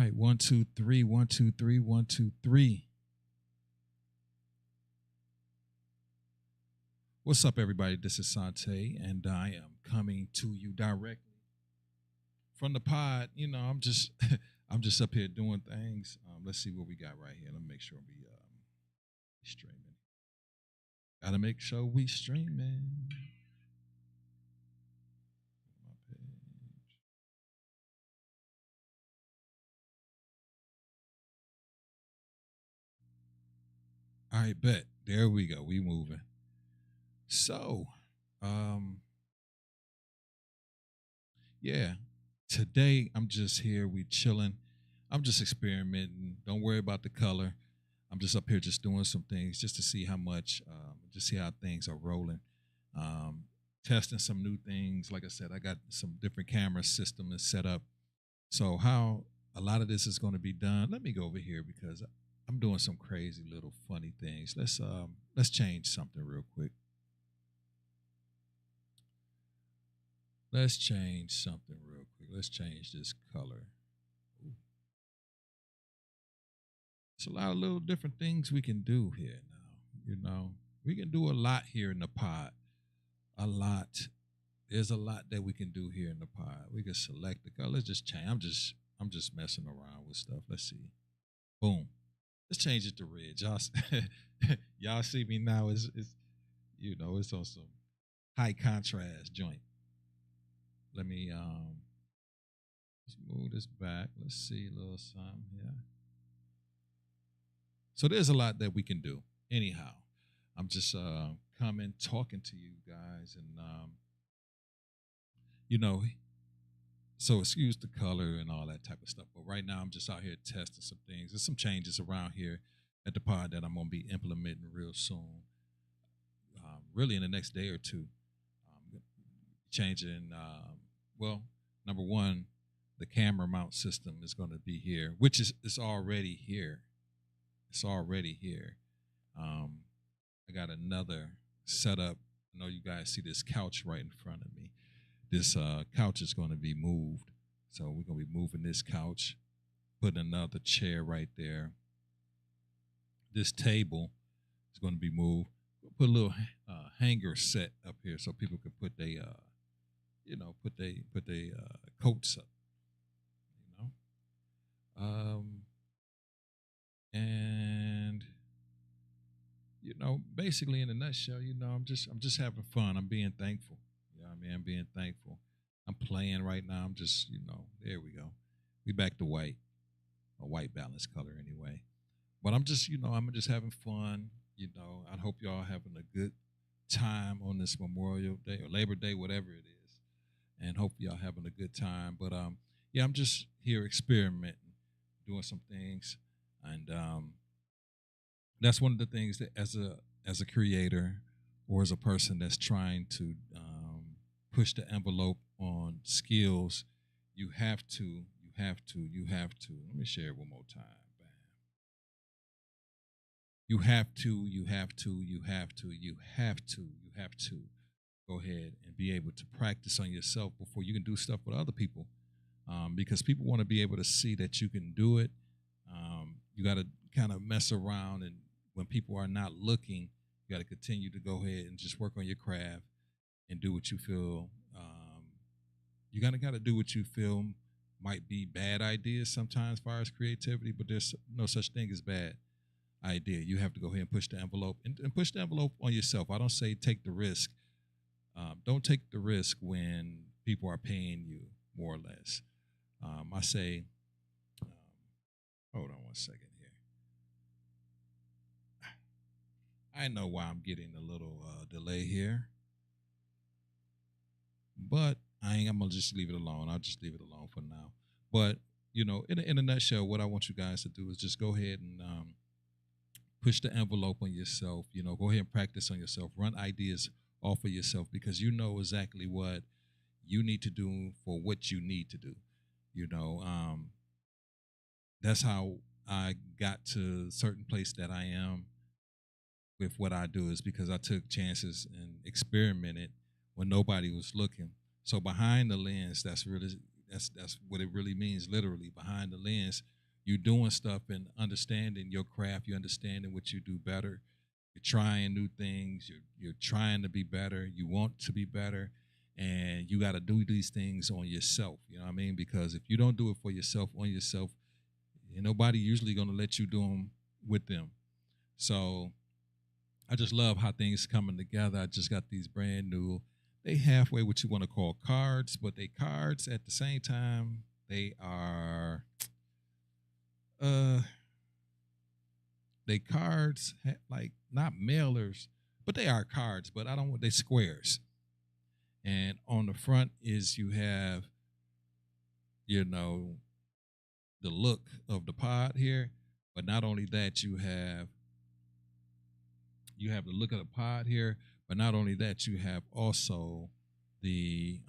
right, 1 2 3, 1 2 3, 1 2 3. What's up, everybody? This is Sante, and I am coming to you directly from the pod. I'm just, I'm just up here doing things. Let's see what we got right here. Let me make sure we streaming. Gotta make sure we streaming. My page. All right, bet. There we go. We moving. So, um, yeah. Today I'm just here. We chilling. I'm just experimenting. Don't worry about the color. I'm just up here just doing some things just to see how much, just see how things are rolling. Um, Testing some new things. Like I said, I got some different camera systems set up. So how a lot of this is going to be done. Let me go over here because I'm doing some crazy little funny things. Let's change something real quick. Let's change something real quick. Let's change this color. Ooh. It's a lot of little different things we can do here now. We can do a lot here in the pod. A lot. There's a lot that we can do here in the pod. We can select the color. Let's just change. I'm just messing around with stuff. Let's see. Boom. Let's change it to red. Y'all see me now. It's on some high contrast joint. Let me let's move this back. Let's see a little something here. So there's a lot that we can do. Anyhow, I'm just coming, talking to you guys, and you know, so excuse the color and all that type of stuff. But right now, I'm just out here testing some things. There's some changes around here at the pod that I'm gonna be implementing real soon. Really in the next day or two. Changing. Well, number one, the camera mount system is going to be here, which is it's already here. It's already here. I got another setup. I know you guys see this couch right in front of me. This couch is going to be moved. So we're going to be moving this couch, putting another chair right there. This table is going to be moved. We'll put a little hanger set up here so people can put their, coats up. You and basically in a nutshell, I'm just having fun. I'm being thankful. I mean, I'm being thankful. I'm playing right now. I'm just, there we go. We back to white, a white balanced color anyway. But I'm just having fun. I hope y'all having a good time on this Memorial Day or Labor Day, whatever it is, and hope y'all having a good time. But yeah, I'm just here experimenting, doing some things, and that's one of the things that as a creator or as a person that's trying to push the envelope on skills, you have to. Let me share it one more time. Bam. You have to go ahead and be able to practice on yourself before you can do stuff with other people. Because people want to be able to see that you can do it. You got to kind of mess around, and when people are not looking, you got to continue to go ahead and just work on your craft and do what you feel. You got to do what you feel might be bad ideas sometimes, as far as creativity, but there's no such thing as bad idea. You have to go ahead and push the envelope and push the envelope on yourself. I don't say take the risk. Don't take the risk when people are paying you more or less. I say, hold on one second here. I know why I'm getting a little delay here, but I'm gonna just leave it alone. I'll just leave it alone for now. But in a nutshell, what I want you guys to do is just go ahead and push the envelope on yourself. Go ahead and practice on yourself. Run ideas off of yourself because you know exactly what you need to do for what you need to do. You know, that's how I got to a certain place that I am with what I do is because I took chances and experimented when nobody was looking. So behind the lens, that's what it really means, literally behind the lens. you're doing stuff and understanding your craft, you're understanding what you do better. You're trying new things. You're trying to be better. You want to be better, and you got to do these things on yourself. You know what I mean? Because if you don't do it for yourself, on yourself, ain't nobody usually gonna let you do them with them. So I just love how things coming together. I just got these brand new. They halfway what you want to call cards, but they cards at the same time. They are uh they cards like not mailers, but they are cards. But I don't want they squares. And on the front is you have, you know, the look of the pod here, but not only that you have the look of the pod here, but not only that you have also the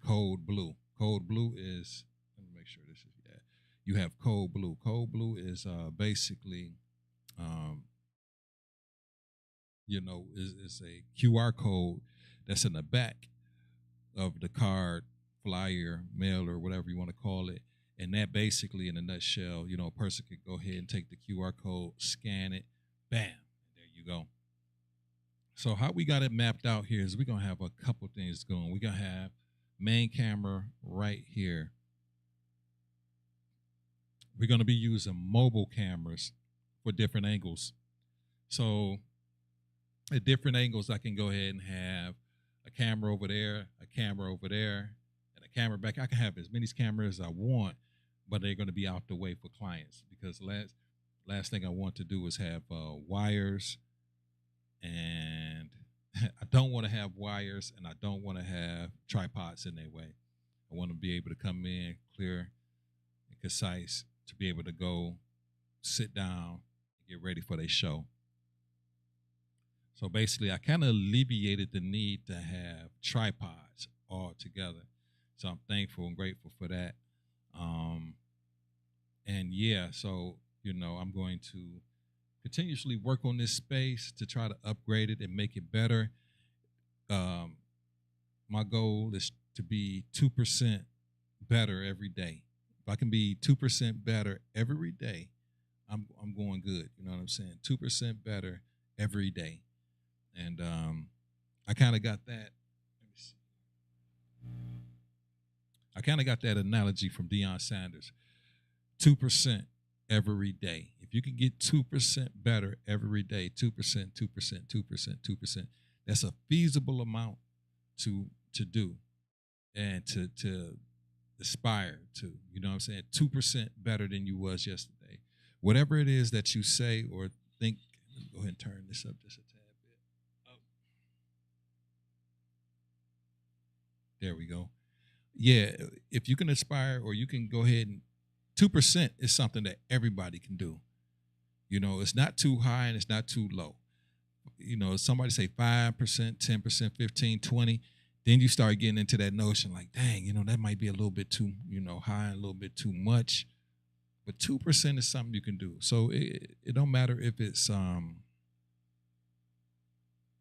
code blue. Code blue is, let me make sure this is, yeah. You have code blue. Code blue is basically um is a QR code that's in the back of the card, flyer, mail, or whatever you want to call it. And that basically, in a nutshell, a person could go ahead and take the QR code, scan it, bam, there you go. So how we got it mapped out here is we're gonna have a couple things going. We're gonna have main camera right here. We're gonna be using mobile cameras for different angles. So at different angles, I can go ahead and have a camera over there, a camera over there, and a camera back. I can have as many cameras as I want, but they're going to be out the way for clients because last thing I want to do is have wires, and I don't want to have wires, and I don't want to have tripods in their way. I want to be able to come in clear and concise to be able to go sit down and get ready for their show. So basically, I kind of alleviated the need to have tripods all together. So I'm thankful and grateful for that. And yeah, so, I'm going to continuously work on this space to try to upgrade it and make it better. My goal is to be 2% better every day. If I can be 2% better every day, I'm going good. You know what I'm saying? 2% better every day. And I kind of got that. Let me see. I kind of got that analogy from Deion Sanders. 2% every day. If you can get 2% better every day, 2%, 2%, 2%, 2%, that's a feasible amount to do and to aspire to. You know what I'm saying? 2% better than you was yesterday. Whatever it is that you say or think. Let me go ahead and turn this up just a tad. There we go. Yeah, if you can aspire or you can go ahead and 2% is something that everybody can do. It's not too high and it's not too low. Somebody say 5%, 10%, 15, 20, then you start getting into that notion like, dang, that might be a little bit too, high and a little bit too much. But 2% is something you can do. So it don't matter if it's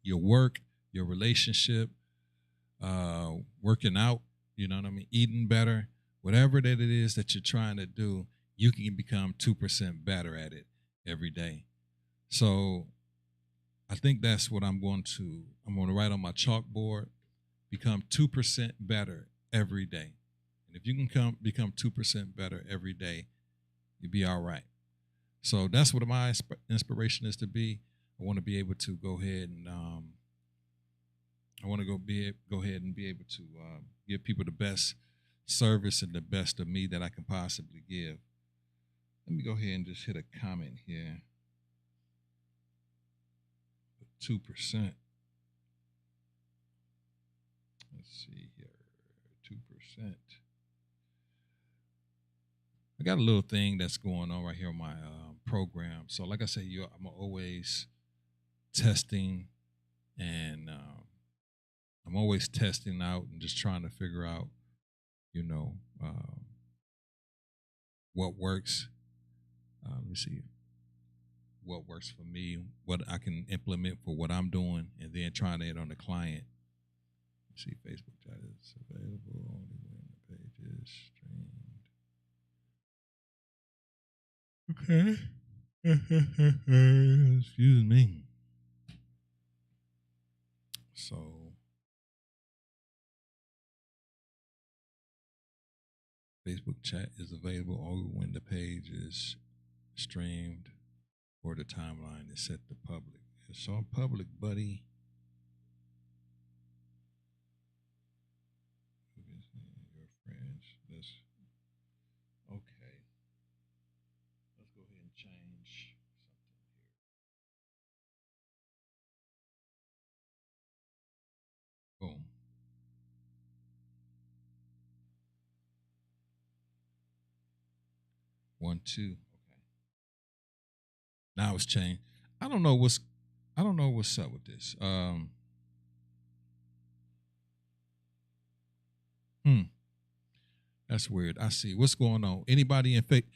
your work, your relationship, working out, you know what I mean, eating better, whatever that it is that you're trying to do, you can become 2% better at it every day. So I think that's what I'm going to write on my chalkboard, become 2% better every day. And if you can become 2% better every day, you'll be all right. So that's what my inspiration is to be. I want to be able to go ahead and go ahead and be able to give people the best service and the best of me that I can possibly give. Let me go ahead and just hit a comment here. 2%. Let's see here. 2%. I got a little thing that's going on right here on my program. So like I said, I'm always testing and I'm always testing out and just trying to figure out, what works. Let me see what works for me, what I can implement for what I'm doing, and then trying it on the client. Let's see, Facebook chat is available only when the page is streamed. Okay. Excuse me. So, Facebook chat is available only when the page is streamed or the timeline is set to public. It's all public, buddy. Your friends. Let's okay. Let's go ahead and change something here. Boom. One, two. Okay. Now it's changed. I don't know what's I don't know what's up with this. Hmm. That's weird. I see. What's going on? Anybody in fact?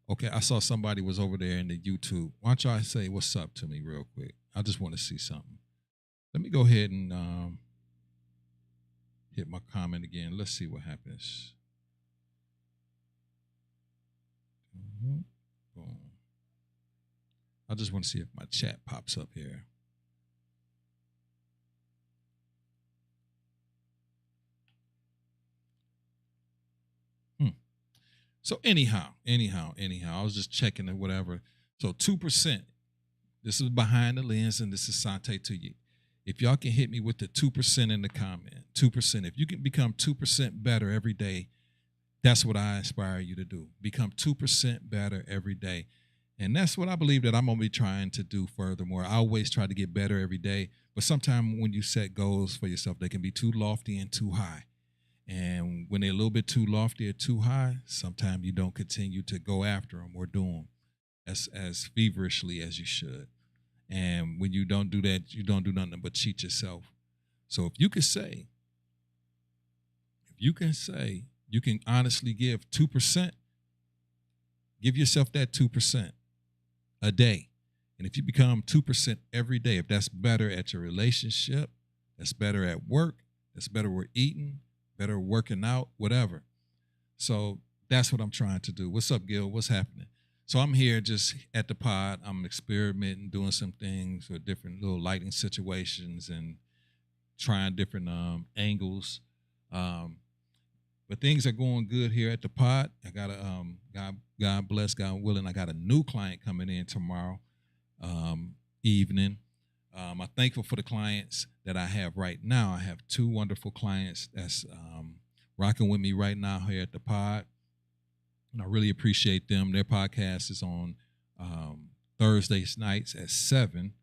Okay, I saw somebody was over there in the YouTube. Why don't y'all say what's up to me real quick? I just want to see something. Let me go ahead and hit my comment again. Let's see what happens. Boom. I just want to see if my chat pops up here. So anyhow, I was just checking it, whatever. So 2%. This is behind the lens, and this is Sante to you. If y'all can hit me with the 2% in the comment, 2%. If you can become 2% better every day, that's what I inspire you to do. Become 2% better every day. And that's what I believe that I'm going to be trying to do furthermore. I always try to get better every day. But sometimes when you set goals for yourself, they can be too lofty and too high. And when they're a little bit too lofty or too high, sometimes you don't continue to go after them or do them as feverishly as you should. And when you don't do that, you don't do nothing but cheat yourself. So if you can say, you can honestly give 2%, give yourself that 2% a day. And if you become 2% every day, if that's better at your relationship, that's better at work, that's better with eating, better working out, whatever. So that's what I'm trying to do. What's up, Gil? What's happening? So I'm here just at the pod. I'm experimenting, doing some things with different little lighting situations and trying different angles. But things are going good here at the pod. I got a God bless, God willing, I got a new client coming in tomorrow evening. I'm thankful for the clients that I have right now. I have two wonderful clients that's rocking with me right now here at the pod. And I really appreciate them. Their podcast is on Thursdays nights at 7.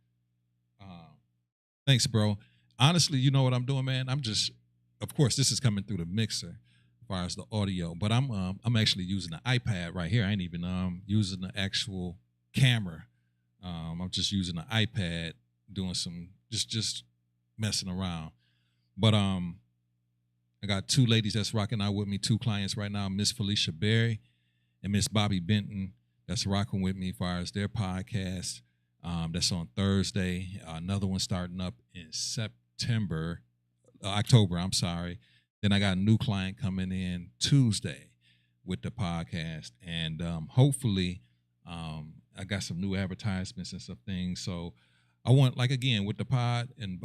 Thanks, bro. Honestly, you know what I'm doing, man? Of course, this is coming through the mixer as far as the audio, but I'm actually using the iPad right here. I ain't even using the actual camera. I'm just using the iPad, doing some just messing around. But I got two ladies that's rocking out with me, two clients right now, Miss Felicia Berry and Miss Bobby Benton, that's rocking with me as far as their podcast. That's on Thursday. Another one starting up in October, I'm sorry. Then I got a new client coming in Tuesday with the podcast. And hopefully I got some new advertisements and some things. So I want, like, again, with the pod, and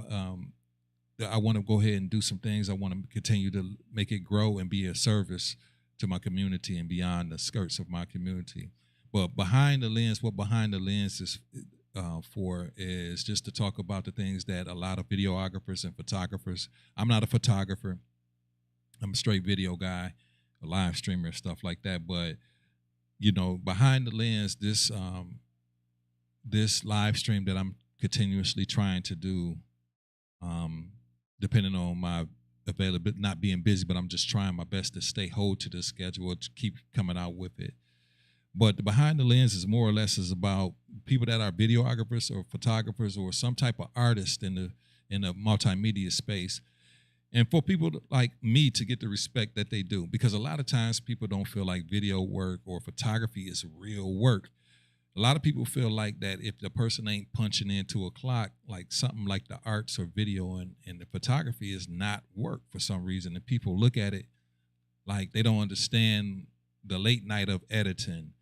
I want to go ahead and do some things. I want to continue to make it grow and be a service to my community and beyond the skirts of my community. But behind the lens, what behind the lens is for is just to talk about the things that a lot of videographers and photographers. I'm not a photographer. I'm a straight video guy, a live streamer, stuff like that. But behind the lens, this live stream that I'm continuously trying to do, depending on my availability, not being busy, but I'm just trying my best to stay hold to the schedule, to keep coming out with it. But the behind the lens is more or less is about people that are videographers or photographers or some type of artist in the multimedia space. And for people like me to get the respect that they do, because a lot of times people don't feel like video work or photography is real work. A lot of people feel like that if the person ain't punching into a clock, like something like the arts or video and the photography is not work for some reason. And people look at it like they don't understand the late night of editing,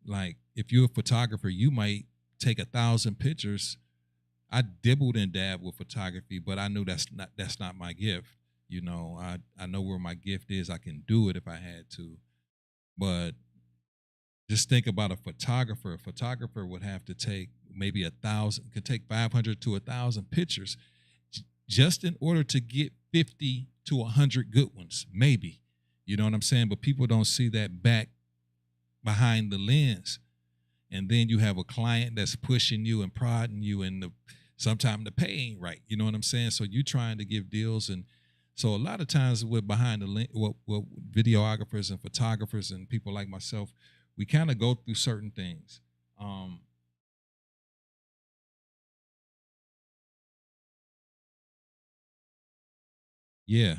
like if you're a photographer, you might take 1,000 pictures. I dibbled and dabbed with photography, but I knew that's not my gift. You know, I know where my gift is. I can do it if I had to. But just think about a photographer. A photographer would have to take maybe 1,000, could take 500 to 1,000 pictures just in order to get 50 to 100 good ones, maybe. You know what I'm saying? But people don't see that back behind the lens. And then you have a client that's pushing you and prodding you, and sometimes the pay ain't right. You know what I'm saying? So you trying to give deals, and so a lot of times with behind the lens, what videographers and photographers and people like myself, we kind of go through certain things. Yeah.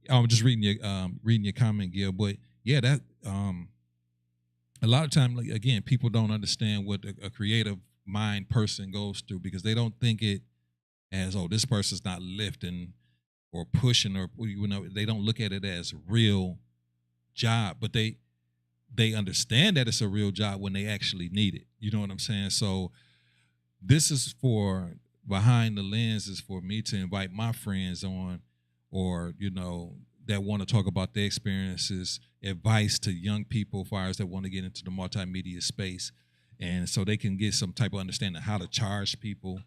I'm just reading your comment, Gil. But yeah, that a lot of time, like, again, people don't understand what a creative mind person goes through, because they don't think it as, oh, this person's not lifting or pushing, or you know, they don't look at it as real job, but they understand that it's a real job when they actually need it. You know what I'm saying? So this is for behind the lens, is for me to invite my friends on, or you know, that want to talk about their experiences, advice to young people, far as that want to get into the multimedia space, and so they can get some type of understanding of how to charge people,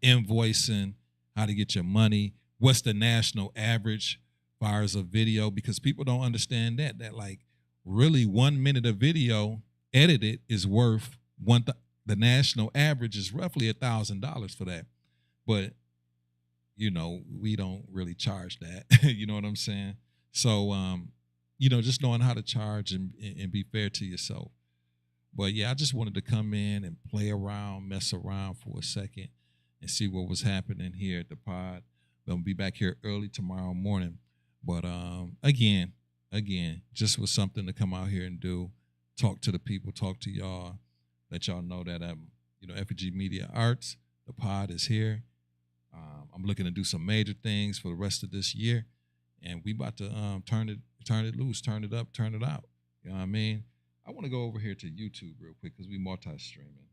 invoicing, how to get your money, what's the national average, far as a video, because people don't understand that like really 1 minute of video edited is worth the national average is roughly $1,000 for that. But you know, we don't really charge that. You know what I'm saying? So you know, just knowing how to charge and be fair to yourself. But yeah, I just wanted to come in and play around, mess around for a second, and see what was happening here at the pod. I'll be back here early tomorrow morning. But again, just was something to come out here and do, talk to the people, talk to y'all, let y'all know that you know, FG Media Arts, the pod is here. I'm looking to do some major things for the rest of this year, and we about to turn it loose, turn it up, turn it out. You know what I mean? I want to go over here to YouTube real quick because we multi-streaming.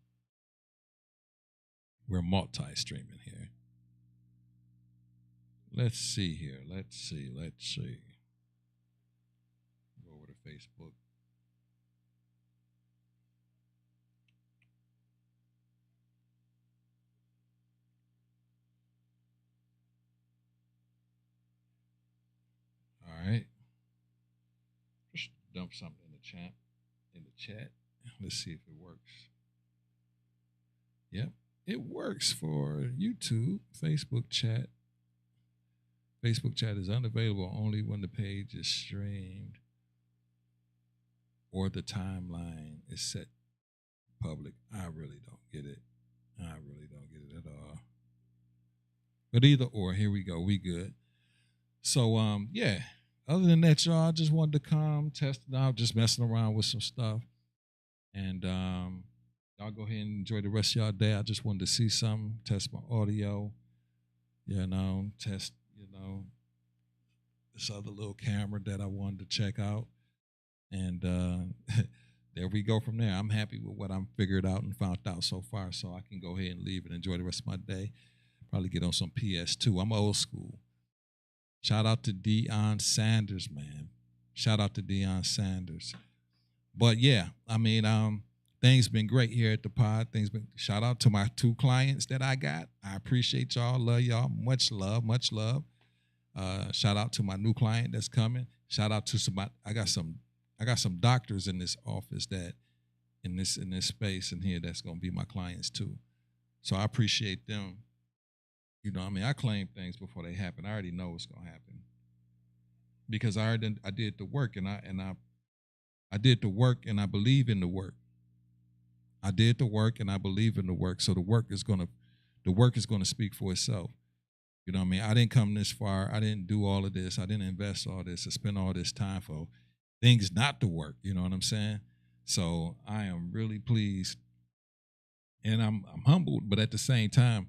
We're multi-streaming here. Let's see here. Let's see. Go over to Facebook. All right. Just dump something in the chat. Let's see if it works. Yep, it works for YouTube. Facebook chat is unavailable only when the page is streamed or the timeline is set public. I really don't get it. At all. But either or, here we go. We good. So yeah. Other than that, y'all, I just wanted to come, test it out, just messing around with some stuff. And y'all go ahead and enjoy the rest of y'all day. I just wanted to see something, test my audio, you know, test, you know, this other little camera that I wanted to check out. And there we go from there. I'm happy with what I'm figured out and found out so far, so I can go ahead and leave and enjoy the rest of my day. Probably get on some PS2. I'm old school. Shout out to Deion Sanders, man. Shout out to Deion Sanders. But yeah, I mean, things been great here at the pod. Shout out to my 2 clients that I got. I appreciate y'all. Love y'all. Much love. Shout out to my new client that's coming. Shout out to I got some doctors in this office that in this space in here that's gonna be my clients too. So I appreciate them. You know, I mean, I claim things before they happen. I already know what's gonna happen because I did the work, and I did the work, and I believe in the work. I did the work, and I believe in the work. So the work is gonna speak for itself. You know what I mean? I didn't come this far. I didn't do all of this. I didn't invest all this. I spend all this time for things not to work. You know what I'm saying? So I am really pleased, and I'm humbled, but at the same time,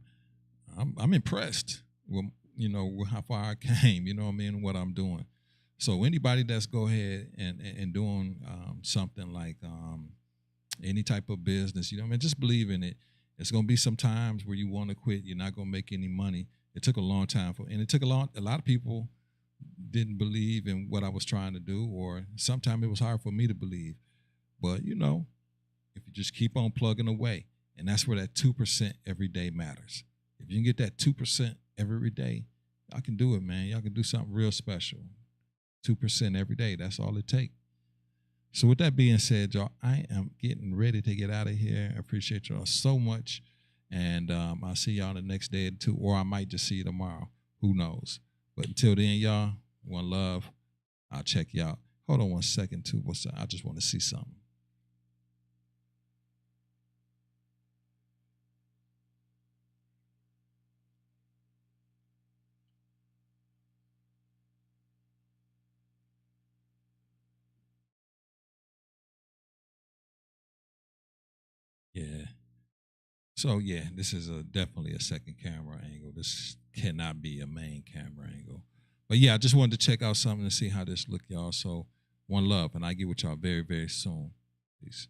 I'm impressed with, you know, with how far I came. You know what I mean? What I'm doing. So anybody that's go ahead and doing something like any type of business, you know, I mean, just believe in it. It's gonna be some times where you want to quit. You're not gonna make any money. It took a long time and it took a lot of people didn't believe in what I was trying to do, or sometimes it was hard for me to believe. But you know, if you just keep on plugging away, and that's where that 2% every day matters. If you can get that 2% every day, y'all can do it, man. Y'all can do something real special. 2% every day. That's all it takes. So with that being said, y'all, I am getting ready to get out of here. I appreciate y'all so much. And I'll see y'all the next day or two, or I might just see you tomorrow. Who knows? But until then, y'all, one love. I'll check you out. Hold on one second, too. What's that? I just want to see something. Yeah. So yeah, this is definitely a second camera angle. This cannot be a main camera angle. But yeah, I just wanted to check out something to see how this look, y'all. So one love, and I get with y'all very, very soon. Peace.